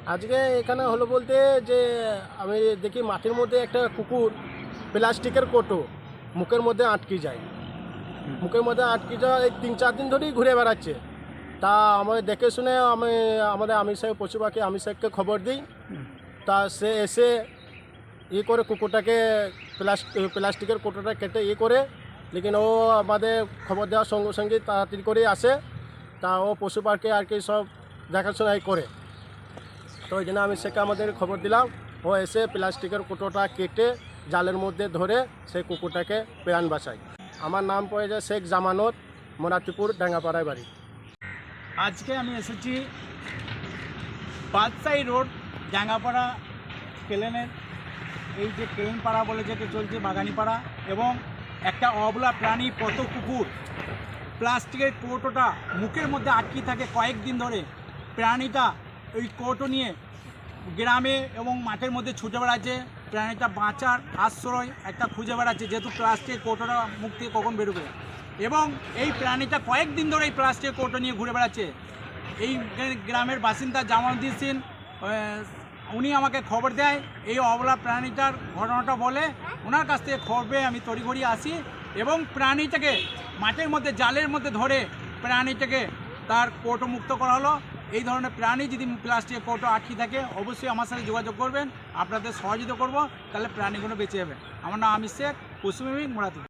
আজকে এখানে হলো বলতে যে আমি দেখি মাঠের মধ্যে একটা কুকুর প্লাস্টিকের কোটো মুখের মধ্যে আটকে যায়। মুখের মধ্যে আটকে যায় এই 3-4 দিন ধরেই ঘুরে বেড়াচ্ছে। তা আমাদের দেখে শুনে আমাদের আমির সাহেব পশু পাখি আমির সাহেবকে খবর দিই। তা সে এসে করে কুকুরটাকে প্লাস্টিকের কোটোটা কেটে করে, লেকিন ও আমাদের খবর দেওয়ার সঙ্গে সঙ্গে তাড়াতাড়ি করেই আসে। তা ও পশু পাখি আর কি সব দেখাশোনাই করে। তো ওই জন্য আমি সেকে আমাদের খবর দিলাম। ও এসে প্লাস্টিকের কোটোটা কেটে জালের মধ্যে ধরে সেই কুকুরটাকে প্রাণ বাঁচায়। আমার নাম পড়ে যায় শেখ জামানত, মোনাতিপুর ডাঙ্গাপাড়ায় বাড়ি। আজকে আমি এসেছি বাদশাহী রোড ডাঙ্গাপাড়া কেলেনের এই যে কেলেন পাড়া বলে যেটা চলছে বাগানিপাড়া, এবং একটা অবলা প্রাণী পত কুকুর প্লাস্টিকের কৌটোটা মুখের মধ্যে আটকে থাকে কয়েকদিন ধরে। প্রাণীটা ওই কৌটো নিয়ে গ্রামে এবং মাঠের মধ্যে ছুটে বেড়াচ্ছে। প্রাণীটা বাঁচার আশ্রয় একটা খুঁজে বেড়াচ্ছে, যেহেতু প্লাস্টিকের কৌটোটা মুখ থেকে কখন বেরোবে। এবং এই প্রাণীটা কয়েকদিন ধরে এই প্লাস্টিকের কৌটো নিয়ে ঘুরে বেড়াচ্ছে। এই গ্রামের বাসিন্দা জামালউদ্দিন সিং উনি আমাকে খবর দেয় এই অবলা প্রাণীটার ঘটনাটা বলে। ওনার কাছ থেকে খবর পেয়ে আমি তড়িঘড়ি আসি এবং প্রাণীটাকে মাঠের মধ্যে জালের মধ্যে ধরে প্রাণীটাকে তার কৌটো মুক্ত করা হলো। এই ধরনের প্রাণী যদি প্লাস্টিকের কৌটো আটকে থাকে অবশ্যই আমার সাথে যোগাযোগ করবেন, আপনাদের সহযোগিতা করব, তাহলে প্রাণীগুলো বেঁচে যাবে। আমার নাম আমির শেখ, পশ্চিমবঙ্গ মোড়াতে।